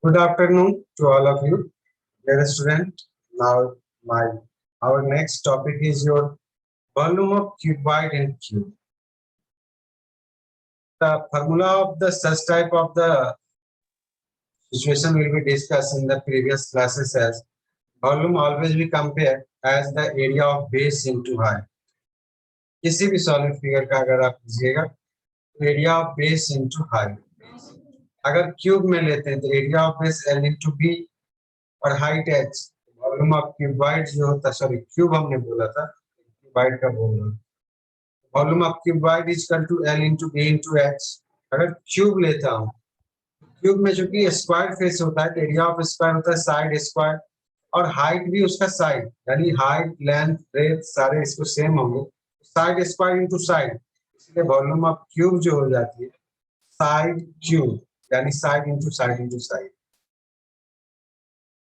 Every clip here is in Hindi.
Good afternoon to all of you, dear student. Now, my our next topic is your volume of cuboid and cube. The formula of the such type of the situation will be discussed in the previous classes as volume always be compared as the area of base into height. किसी भी सॉलिड फिगर का अगर आप लीजिएगा तो area of base into height, अगर क्यूब में लेते हैं तो area of base L into B और height h, volume of cuboid जो होता है, सॉरी क्यूब हमने बोला था, क्यूबाइड का बोल रहा हूँ, volume of cuboid is equal to L into b into h। अगर क्यूब लेता हूँ, क्यूब में चूंकि स्क्वायर फेस होता है तो एरिया ऑफ स्क्वायर होता है साइड स्क्वायर और हाइट भी उसका साइड, यानी हाइट लेंथ ब्रेथ सारे इसको सेम होंगे, साइड स्क्वायर इंटू साइड, इसलिए वॉल्यूम ऑफ क्यूब जो हो जाती है साइड क्यूब, यानी side into side into side.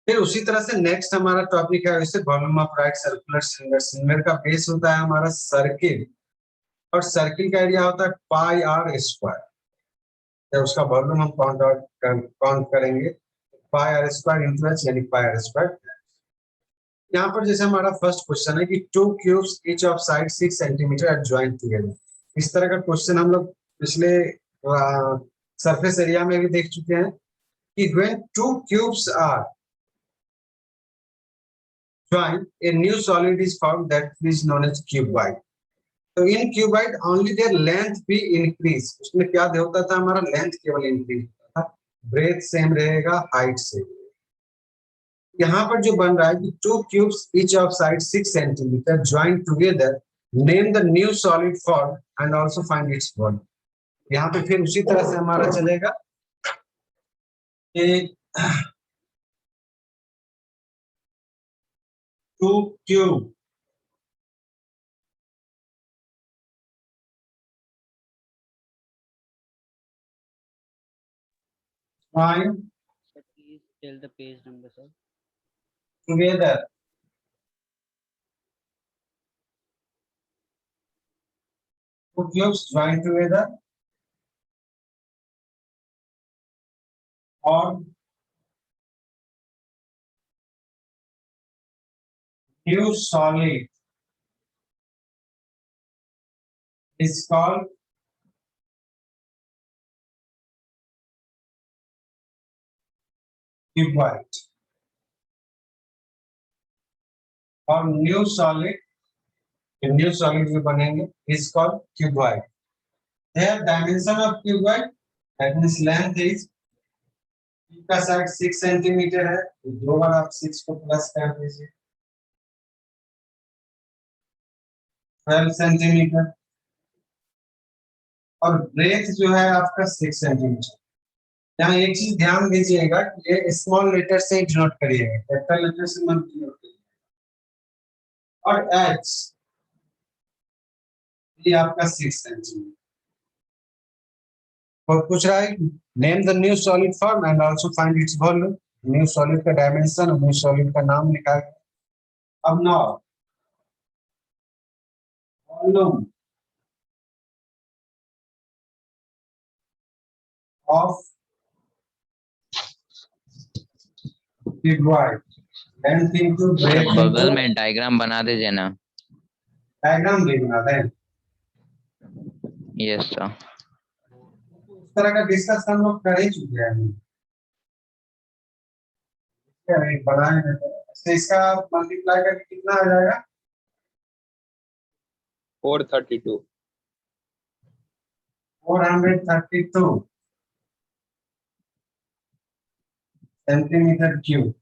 फिर उसी तरह से नेक्स्ट हमारा टॉपिक है वैसे volume of right circular cylinder. Cylinder का बेस होता है हमारा सर्किल और सर्किल का एरिया होता है पाई आर स्क्वायर, तो उसका वॉल्यूम हम काउंट करेंगे पाई आर स्क्वायर इंटू एच, यानी पाई आर स्क्वायर। यहाँ पर जैसे हमारा फर्स्ट क्वेश्चन है कि two cubes each of side 6 centimetre are joint together. इस तरह का क्वेश्चन हम लोग पिछले सरफेस एरिया में भी देख चुके हैं कि when two cubes are joined, a new solid is formed that is known as cuboid. तो इन cuboid only their length be increase, उसमें क्या होता था हमारा लेंथ केवल इंक्रीज होता था, ब्रेथ सेम रहेगा हाइट से। यहाँ पर जो बन रहा है कि two cubes each of side 6 centimetre joint together, name the new solid form and also find its volume. यहाँ पे फिर उसी तरह से हमारा चलेगा कि two cube joined Sir, please tell the page number, sir. together two cubes joined together or new solid is called cuboid, और न्यू सॉलिड जो बनेंगे is called cuboid. Their dimension of cuboid, that means length is, का साइड 6 सेंटीमीटर है, तो दो बार आप 6 को प्लस कर दीजिए 12 सेंटीमीटर, और ब्रेथ जो है आपका 6 सेंटीमीटर। यहाँ एक चीज ध्यान दीजिएगा कि ये स्मॉल लेटर से डिनोट करिएगा, कैपिटल लेटर से मत डिनोट करिएगा। और h ये आपका 6 सेंटीमीटर। और पूछ रहा है name the new solid form and also find its volume. New solid का डायमेंशन और न्यू सॉलिड का नाम लिखा है। अब now volume of cuboid length into breadth, बगल में डायग्राम बना दीजिए ना। डायग्राम भी बना दें। Yes sir. इस तरह का डिस्कस हम लोग कर ही चुके हैं, बनाए हैं तो इसका मल्टीप्लाई करके कितना आ जाएगा 432 सेंटीमीटर क्यूब।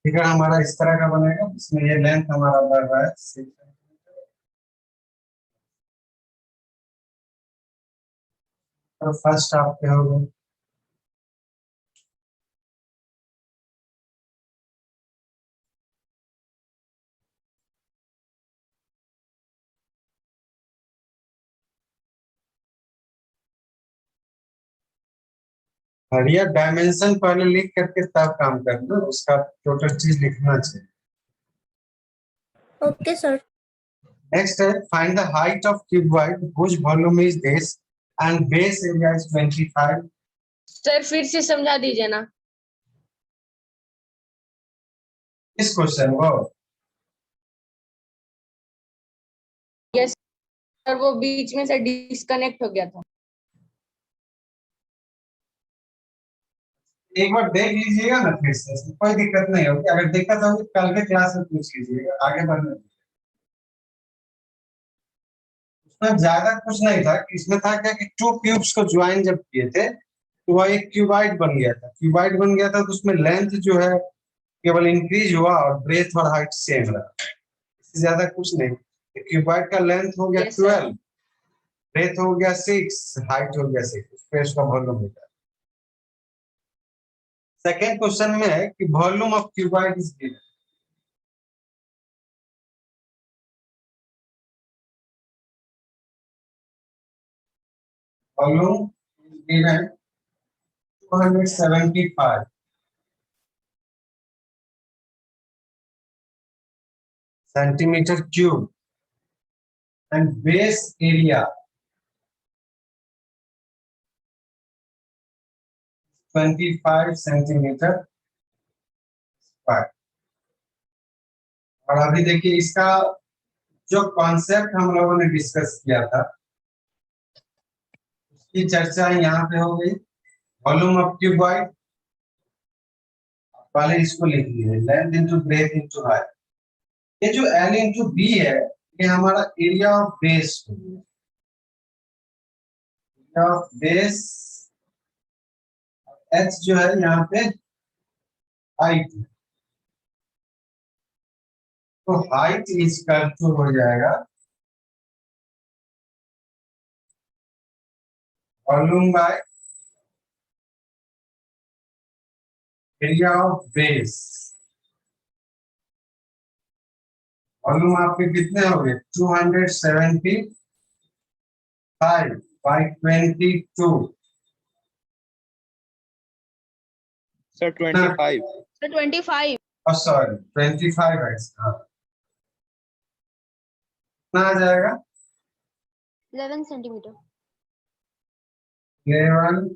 फिगर हमारा इस तरह का बनेगा, इसमें ये लेंथ हमारा बढ़ रहा है 6 सेंटीमीटर और फर्स्ट हाफ पे हो गए। बढ़िया, डायमेंशन पहले लिख करके तब काम करना, उसका टोटल चीज लिखना चाहिए। Okay, sir. Next है find the height of cuboid whose volume is this and base area is 25. Sir फिर से समझा दीजिए ना। इस क्वेश्चन को यस सर, वो बीच में से डिस्कनेक्ट हो गया था। एक बार देख लीजिएगा ना फिर से, इसमें कोई दिक्कत नहीं होगी। अगर दिक्कत होगी कल के क्लास में पूछ लीजिएगा, आगे बढ़ने दीजिए। उसमें ज्यादा कुछ नहीं था, इसमें था क्या कि टू क्यूब्स को ज्वाइन जब किए थे तो वह एक क्यूबाइड बन गया था। क्यूबाइड बन गया था तो उसमें लेंथ जो है केवल इंक्रीज हुआ और ब्रेथ और हाइट सेम रहा, इससे ज्यादा कुछ नहीं। क्यूबाइड का लेंथ हो गया Yes, sir. 12, ब्रेथ हो गया 6, हाइट हो गया 6, उस पे उसका वॉल्यूम हो गया। सेकेंड क्वेश्चन में है कि volume of cuboid is given. Volume is given 275 centimeter cube and base area 25 centimeter square। और अभी देखिए इसका जो कॉन्सेप्ट हम लोगों ने डिस्कस किया था उसकी चर्चा यहाँ पे हो गई। वॉल्यूम ऑफ क्यूबॉइड, पहले इसको लिख लीजिए, length into breadth into height. ये जो L इंटू बी है ये हमारा एरिया ऑफ बेस हो गया। एरिया ऑफ बेस, H जो है यहाँ पे हाइट, तो हाइट इसका टू हो जाएगा volume by area of base. Volume आपके कितने हो गए 275 बाई 22। Sir, 25. सर 25। सॉरी 25 है इसका, कितना आ जाएगा 11 सेंटीमीटर। 11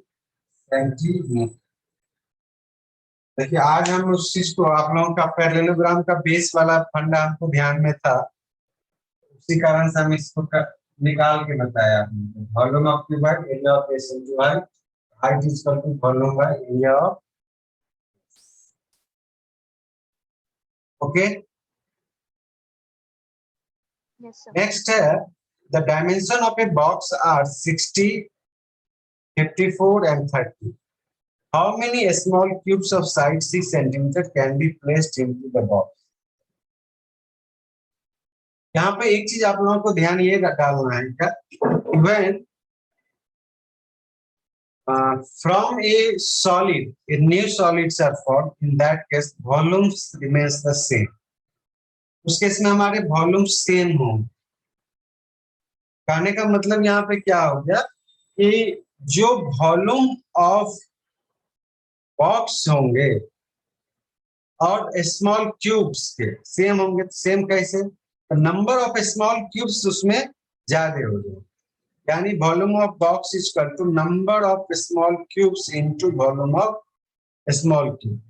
सेंटीमीटर। देखिए आज हम उस चीज को, आप लोगों का पैरेललोग्राम का बेस वाला फंडा हमको ध्यान में था, उसी कारण से हम इसको निकाल के बताया। Volume of cuboid area of base into height, height is equal to volume by area of. Okay, yes sir. Next है the dimension of a box are 60, 54 and 30. How many small cubes of size 6 centimeter can be placed into the box? यहाँ पे एक चीज आप लोगों को ध्यान ये डालना है क्या, when from a solid a new solids are formed, in that case volumes remains the same। उस केस में हमारे वॉल्यूम सेम होंगे। कहने का मतलब यहाँ पे क्या हो गया कि जो वॉल्यूम ऑफ बॉक्स होंगे और स्मॉल क्यूब्स के सेम होंगे। सेम कैसे, नंबर ऑफ स्मॉल क्यूब्स उसमें ज्यादा हो जाए, यानी volume of box is equal to number of small cubes into volume of small cube.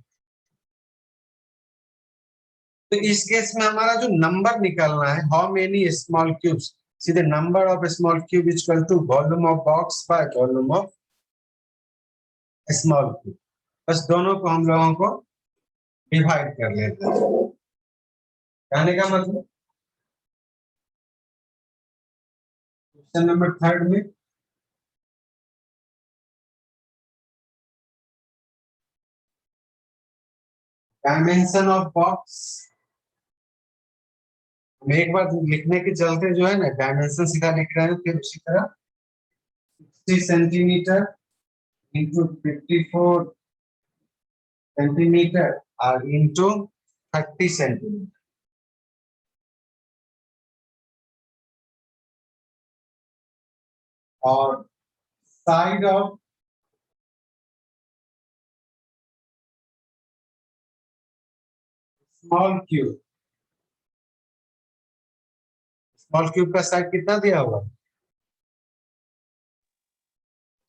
तो इस केस में हमारा जो नंबर निकालना है, हाउ मेनी स्मॉल क्यूब्स, सीधे number of small cube is equal to volume of box by volume of small cube. बस दोनों को हम लोगों को डिवाइड कर लेते हैं। कहने का मतलब क्वेश्चन नंबर 3 में डायमेंशन ऑफ बॉक्स, हम एक बार लिखने के चलते जो है ना डायमेंशन सीधा लिख रहे हैं, फिर उसी तरह centimeter into 54 centimeter or into 30 centimeter. Or side of small cube. Small cube का साइड कितना दिया हुआ?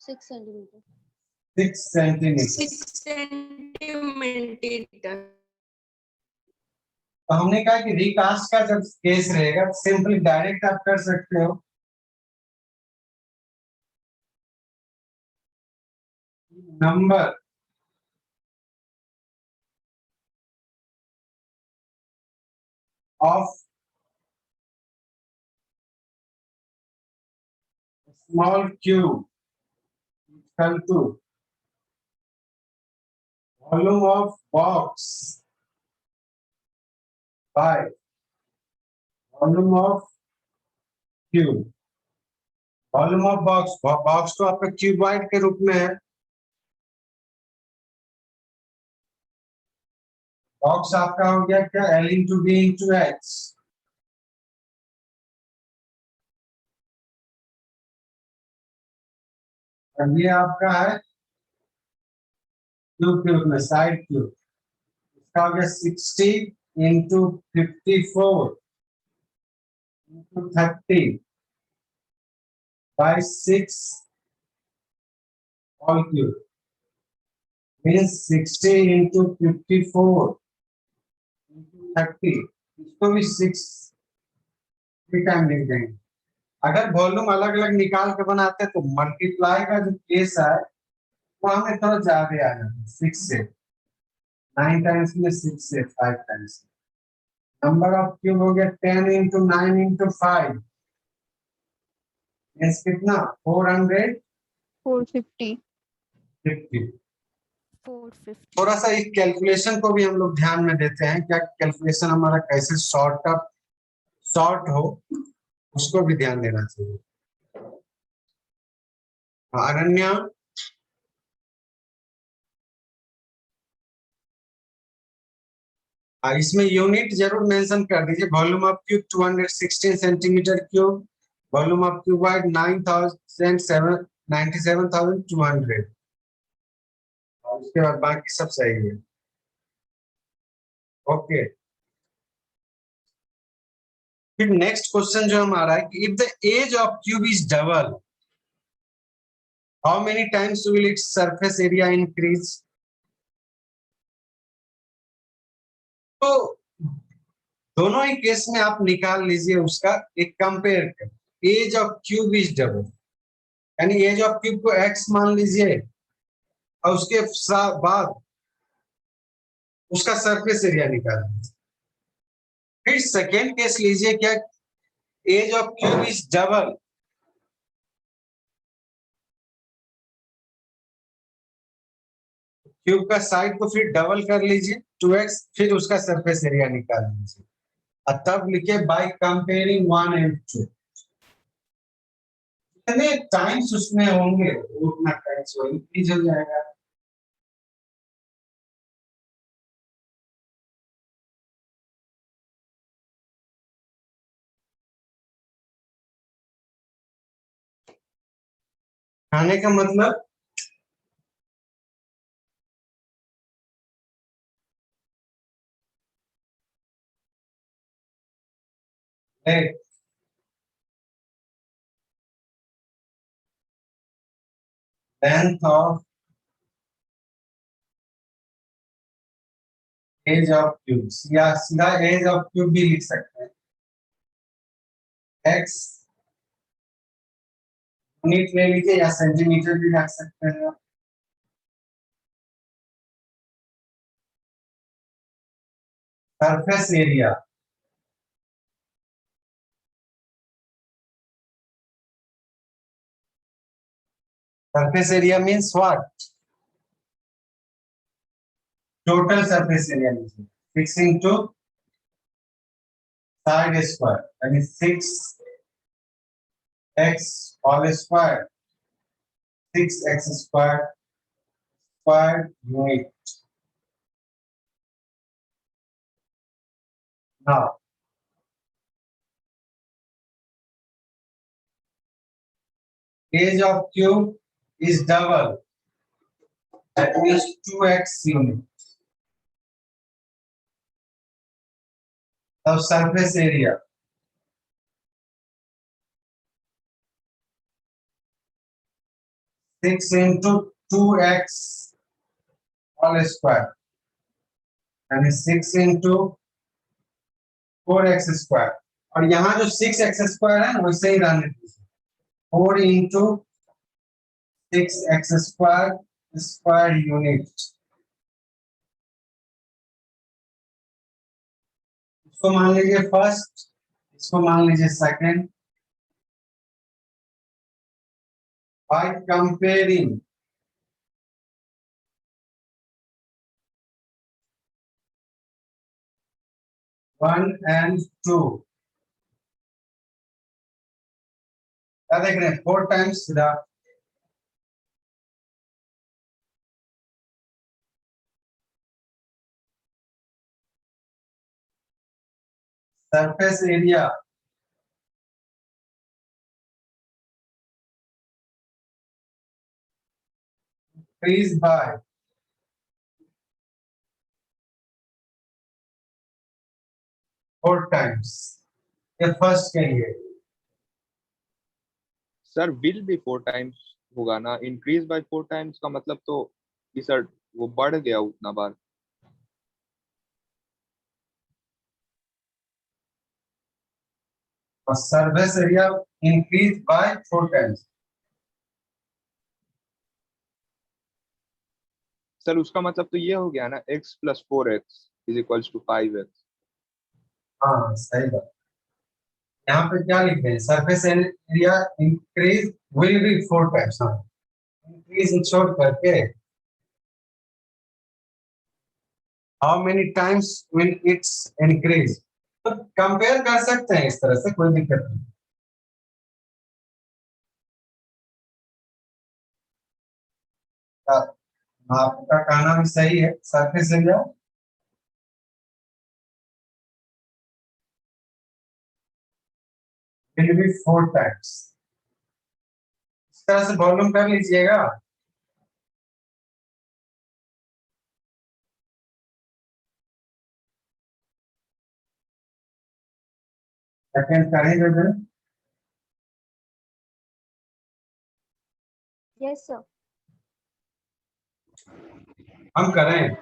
6 centimeter. 6 सेंटीमीटर. 6 centimeter. तो हमने कहा कि रिकास्ट का जब केस रहेगा सिंपली डायरेक्ट आप कर सकते हो. Number of small cube equal to volume of box by volume of cube. Volume of box, box तो आपका क्यूबॉइड के रूप में है. बॉक्स आपका हो गया क्या? L into B into H. और ये आपका है क्यूब के रूप में, साइड क्यूब. इसका हो गया 60 into 54 into 30 by 6 all cube. Means 60 into 54 into 30. इसको भी 6 टाइम लिख देंगे. अगर वॉल्यूम अलग अलग निकाल के बनाते तो मल्टीप्लाई का जो केस है वो हमें थोड़ा ज्यादा आ जाता है. 6 से 9 टाइम्स में 6 से 5 टाइम्स. नंबर ऑफ क्यूब हो गया 10 into 9 into 5 मींस कितना? 450. 450. थोड़ा सा इस कैलकुलेशन को भी हम लोग ध्यान में देते हैं, क्या कैलकुलेशन हमारा कैसे शॉर्ट हो उसको भी ध्यान देना चाहिए. अनन्या, इसमें यूनिट जरूर मेंशन कर दीजिए. Volume of cube 216 centimetre cube. Volume of cuboid 97,200. और उसके बाद बाकी सब सही है. ओके. फिर नेक्स्ट क्वेश्चन जो हमारा है कि if the edge of cube is double, how many times will its surface area increase? तो दोनों ही केस में आप निकाल लीजिए उसका एक कंपेयर कर. Edge of cube is double यानी एज ऑफ क्यूब को x मान लीजिए और उसके बाद उसका सरफेस एरिया निकाल लीजिए. फिर सेकेंड केस लीजिए, क्या edge of cube is double, cube का साइड को फिर डबल कर लीजिए 2x, फिर उसका सरफेस एरिया निकाल लीजिए और तब लिखे बाय कंपेयरिंग 1 and 2. कितने टाइम्स उसमें होंगे उतना टाइम्स वो इंक्रीज हो जाएगा. खाने का मतलब length of edge of cube, या सीधा एज ऑफ क्यूब भी लिख सकते हैं. x यूनिट ले लीजिए या सेंटीमीटर भी रख सकते हैं. Surface area means what? Total surface area लीजिए 6 into साइड स्क्वायर यानी 6x whole square 6x squared unit. Now, age of cube is double. That means 2x unit. Now surface area. Six into 2x all square. And 6 into 4x square. और यहाँ जो 6x square है वैसे ही रहने दीजिए. 4 into 6x square unit. इसको मान लीजिए फर्स्ट, इसको मान लीजिए second. By comparing one and two, क्या देख रहे हैं? 4 times the surface area increased by 4 times. ये फर्स्ट के लिए. सर विल भी 4 टाइम्स होगा ना, इंक्रीज बाय 4 टाइम्स का मतलब तो कि सर वो बढ़ गया उतना बार. और surface area increased by 4 times. Sir उसका मतलब तो ये हो गया ना, x plus 4x is equals to 5x. हाँ सही बात. यहाँ पे क्या लिखे हैं? Surface area increase will be 4 times. हाँ, इंक्रीज छोड़ करके how many times will it's increase. तो कंपेयर कर सकते हैं इस तरह से, कोई दिक्कत नहीं. आपका कहना भी सही है. Surface area will be 4 times. इस तरह से वॉल्यूम कर लीजिएगा. सेकंड करेंगे फिर. Yes, sir. हम करें.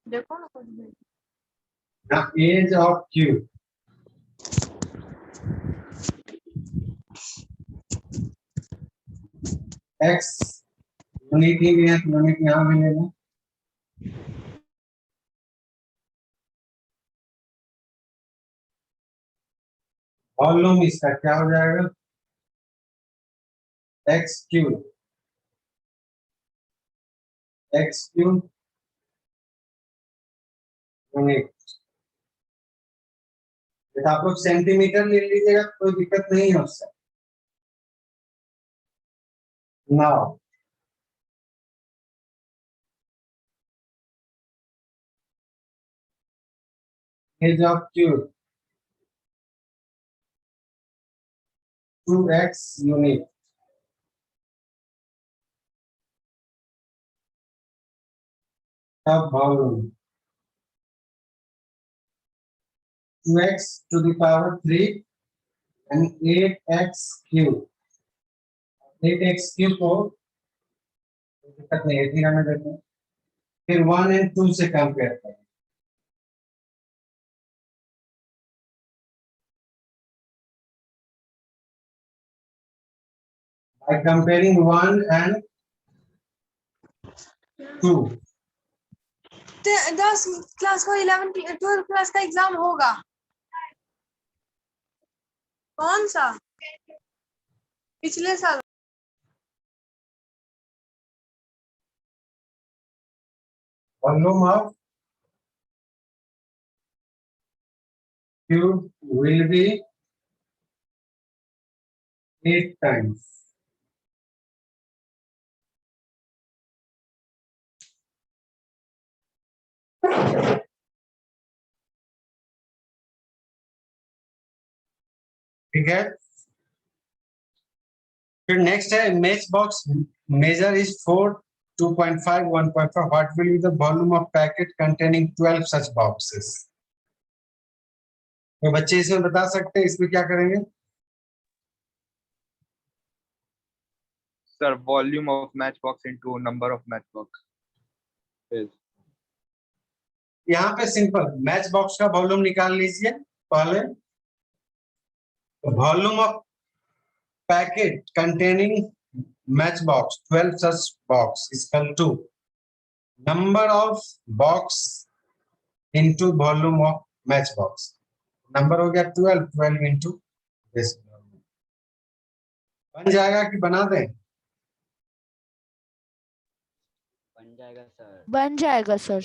देखो ना कुछ भी. The age of cube x unit ही भी है, यूनिट यहाँ भी लेना. वॉल्यूम इसका क्या हो जाएगा? x cube unit. आप लोग सेंटीमीटर ले लीजिएगा, कोई दिक्कत नहीं है उससे. Now edge of cube 2x unit. अब volume 2x to the power 3 and 8x cube. 8x cube को दिक्कत नहीं है, फिर हमें देखते हैं. फिर 1 and 2 से कंपेयर करें. By comparing 1 and 2. 10 क्लास को 11 12 क्लास का एग्जाम होगा. कौन सा? पिछले साल. volume of cube will be 8 times. ठीक है, फिर नेक्स्ट है match box measure is 4 2.5 1.5 what will be the volume of packet containing 12 such boxes. तो बच्चे इसमें बता सकते हैं इसमें क्या करेंगे। Sir, volume of matchbox into number of matchbox is यहाँ पे सिंपल मैच बॉक्स का वॉल्यूम निकाल लीजिए पहले। Volume of packet containing match box 12 such box is equal to number of box into volume of match box. Number हो गया 12 12 इनटू दिस। बन जाएगा कि बना दें। बन जाएगा सर। बन जाएगा सर,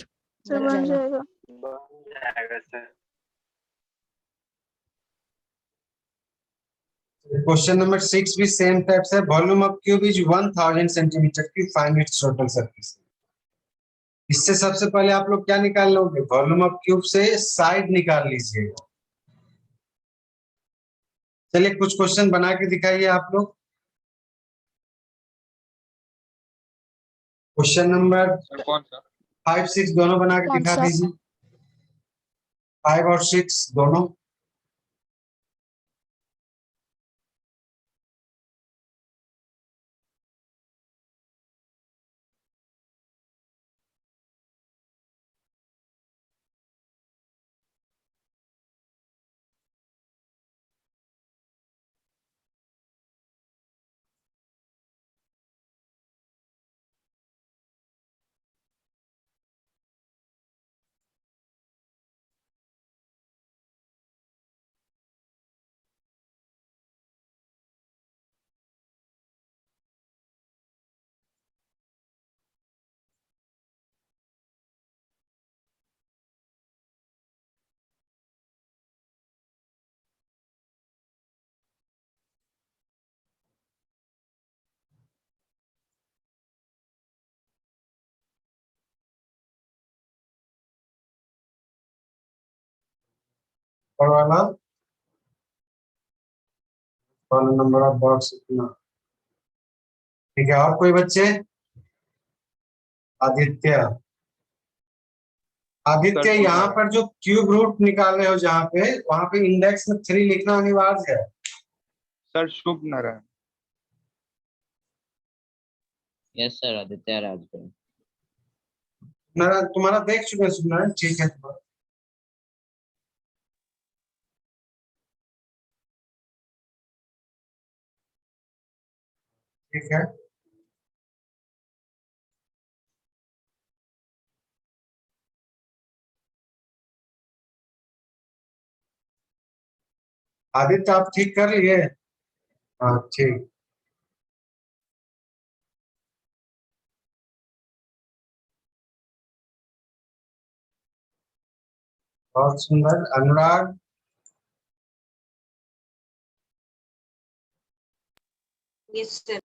सर बन बन जाएगा। जाएगा। क्वेश्चन नंबर 6 भी सेम टाइप से। Volume of cube is 1000 centimetre की, फाइंड इट्स टोटल सरफेस। इससे सबसे पहले आप लोग क्या निकाल लोगे, वॉल्यूम ऑफ क्यूब से साइड निकाल लीजिएगा। चलिए कुछ क्वेश्चन बना के दिखाइए आप लोग। क्वेश्चन नंबर sir कौन सा 5 6 दोनों बना के कौन दिखा सा? दीजिए, 5 और 6 दोनों। और वाला नंबर ऑफ बॉक्स इतना। ठीक है, और कोई बच्चे। आदित्य, आदित्य Sir, यहाँ पर जो क्यूब रूट निकाले हो जहाँ पे, वहां पे इंडेक्स में 3 लिखना अनिवार्य है। Sir Shubh Narayan. Yes sir, Aditya Rajguru. Narayan तुम्हारा देख चुके हैं सुनारायण, ठीक है तुम्हारा। ठीक है, आदित्य आप ठीक कर लिए। हाँ ठीक। बहुत सुंदर। अनुराग, यस सर।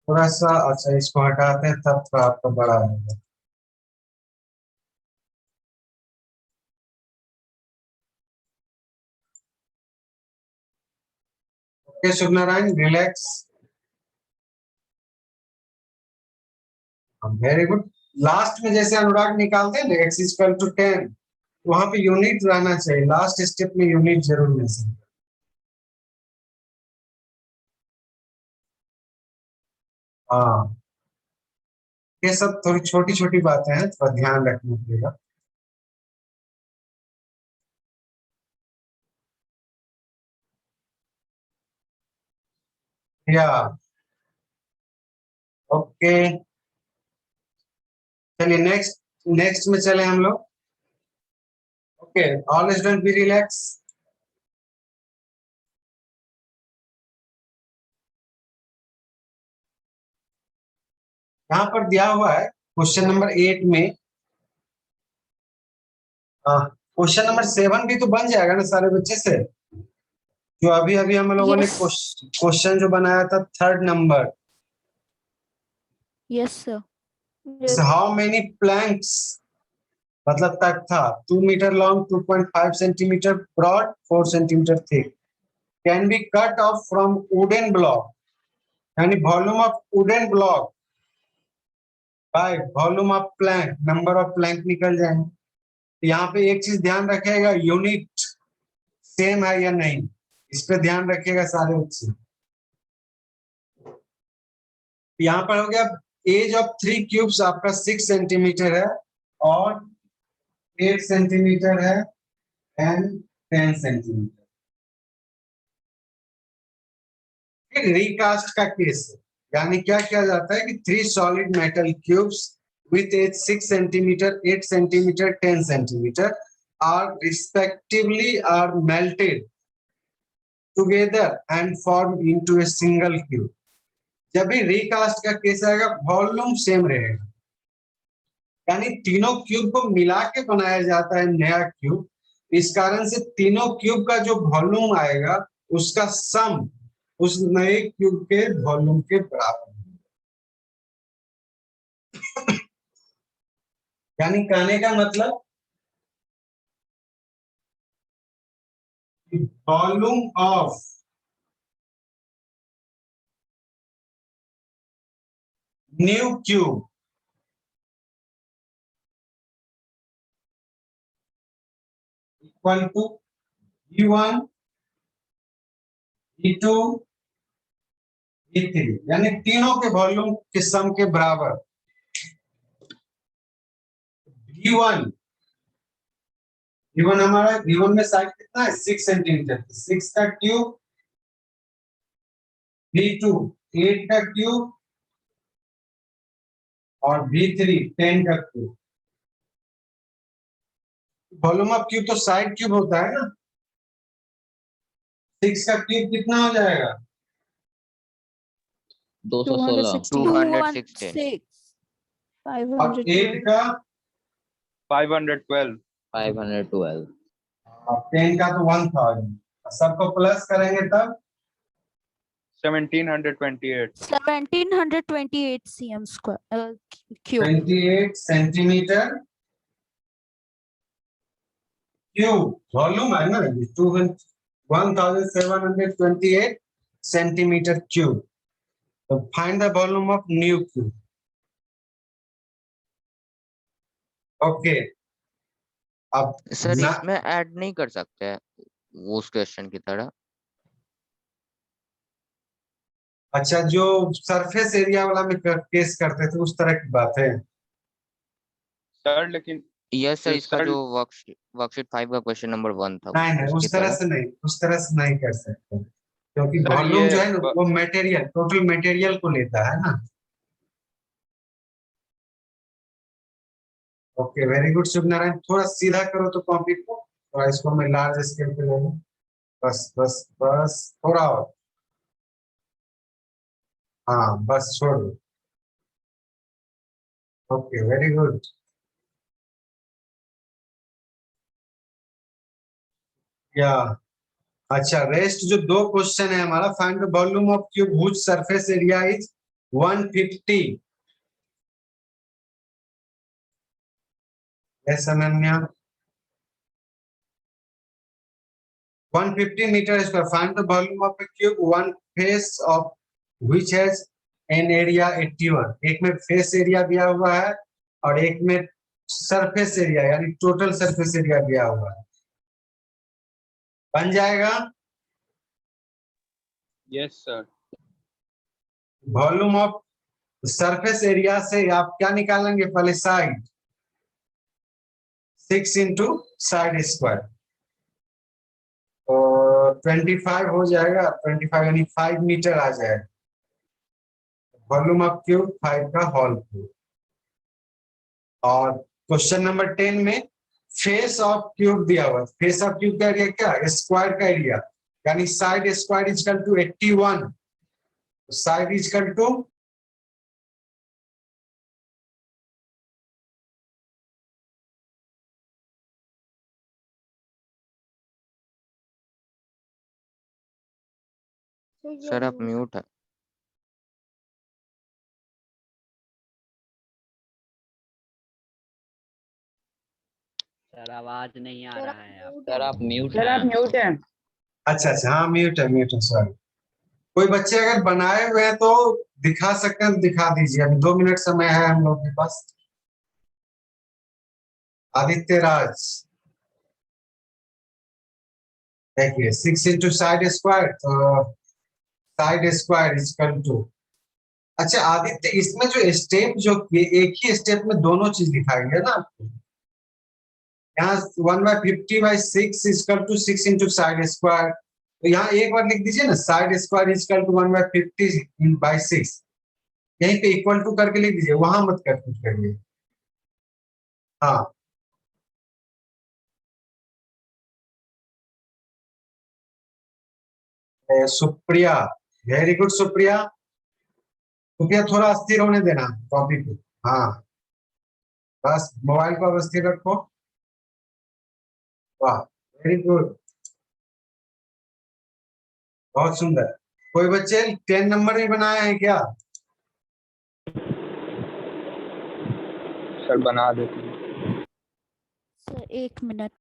थोड़ा सा अच्छा इसको हटाते हैं तब तो आपका बड़ा होगा। Okay Shubh Narayan, relax. Very good. Last में जैसे अनुराग निकालते हैं ना x इक्वल टू 10, वहां पे यूनिट रहना चाहिए, लास्ट स्टेप में यूनिट जरूर मिल। हाँ, ये सब थोड़ी छोटी छोटी बातें हैं, थोड़ा ध्यान रखना पड़ेगा। या ओके, चलिए नेक्स्ट नेक्स्ट में चले हम लोग। Okay, all student be relax. यहाँ पर दिया हुआ है क्वेश्चन नंबर 8 में क्वेश्चन नंबर 7 भी तो बन जाएगा ना सारे बच्चे से, जो अभी अभी हम लोगों ने Yes. क्वेश्चन जो बनाया था 3rd number, Yes, sir. Yes. How many planks, मतलब तख्ता 2 metre long, 2.5 centimetre broad, 4 centimetre thick, can be cut off from wooden block, यानी volume of wooden block by volume of plank, number of plank निकल जाएंगे। यहाँ पे एक चीज ध्यान रखिएगा, यूनिट सेम है या नहीं, इस पे ध्यान रखिएगा सारे बच्चे। यहाँ पर हो गया एज ऑफ 3 क्यूब्स आपका 6 सेंटीमीटर है और 8 सेंटीमीटर है एंड 10 सेंटीमीटर। फिर रिकास्ट का केस है, यानी क्या किया जाता है कि 3 solid metal cubes with age 6 centimeter, 8 centimeter, 10 centimeter are respectively are melted together and formed into a single cube. जब भी रिकास्ट का केस आएगा वॉल्यूम सेम रहेगा, यानी तीनों क्यूब को मिला के बनाया जाता है नया क्यूब, इस कारण से तीनों क्यूब का जो वॉल्यूम आएगा उसका सम उस नए क्यूब के वॉल्यूम के बराबर, यानी कहने का मतलब volume of new cube equal to V1, V2, V3, यानी तीनों के वॉल्यूम के सम के बराबर। V1 हमारा V1 में साइज कितना है 6 सेंटीमीटर, 6 का क्यूब, V2 8 का क्यूब और V3 10 का क्यूब। वॉल्यूम ऑफ क्यूब तो साइड क्यूब होता है ना, 6 का क्यूब कितना हो जाएगा 216 216 और 8 का 512 512 और 10 का तो 1000, सबको प्लस करेंगे तब 1728 1728 cm square cube. 28 centimetre cube volume है ना, 1728 सेंटीमीटर क्यूब। तो find the volume of new cube. Okay, अब सर ना, इसमें ऐड नहीं कर सकते हैं वो उस क्वेश्चन की तरह? अच्छा जो सरफेस एरिया वाला में केस करते थे उस तरह की बात है। सर लेकिन यस सर, इसका सर जो वर्कशीट 5 का क्वेश्चन नंबर 1 था नहीं उसकी उस तरह तरह। से नहीं, उस तरह से नहीं कर सकते, क्योंकि सर वॉल्यूम ये जो है ना वो मटेरियल, टोटल मटेरियल को लेता है ना। ओके वेरी गुड शुभ नारायण, थोड़ा सीधा करो तो कॉपी को, थोड़ा इसको मैं लार्ज स्केल पे ले लूं, बस बस बस थोड़ा और, हाँ बस छोड़ दो। Okay very good. या अच्छा, रेस्ट जो 2 क्वेश्चन है हमारा, find the volume of cube which surface area is 150। Yes Ananya, 150 meter square. Find the volume of a cube, one face of which has an area 81। एक में फेस एरिया दिया हुआ है और एक में सरफेस एरिया यानी टोटल सरफेस एरिया दिया हुआ है, बन जाएगा। Yes sir, volume of surface area से आप क्या निकालेंगे, पहले साइड, 6 इंटू साइड स्क्वायर, और 25 हो जाएगा, 25 यानी 5 मीटर आ जाएगा। वॉल्यूम ऑफ क्यूब 5 का होल क्यूब। और क्वेश्चन नंबर 10 में फेस ऑफ क्यूब दिया हुआ है, फेस ऑफ क्यूब का एरिया क्या, स्क्वायर का एरिया, यानी side square equal to 81, side equal to sir आप म्यूट है। सर आवाज नहीं आ रहा है आप सर आप म्यूट सर आप हैं। म्यूट हैं। अच्छा अच्छा, हाँ म्यूट है सॉरी। कोई बच्चे अगर बनाए हुए हैं तो दिखा सकते हैं तो दिखा दीजिए, अभी 2 मिनट समय है हम लोग के पास। आदित्य राज, देखिए 6 इंटू साइड स्क्वायर, तो साइड स्क्वायर इक्वल टू, अच्छा आदित्य इसमें जो स्टेप जो किए, एक ही स्टेप में दोनों चीज दिखाई है ना आपको। यहाँ 1/50/6 equal to 6 into side square, तो यहाँ एक बार लिख दीजिए ना, साइड स्क्वायर इक्वल टू 1/50/6, यहीं पे इक्वल टू करके लिख दीजिए, वहां मत कंफ्यूज करिए। हाँ सुप्रिया, वेरी गुड सुप्रिया। सुप्रिया थोड़ा अस्थिर होने देना कॉपी को, हाँ बस मोबाइल को अब अस्थिर रखो। वाह वेरी गुड, बहुत सुंदर। कोई बच्चे 10 नंबर भी बनाए हैं क्या? सर बना देते हैं। Sir 1 minute.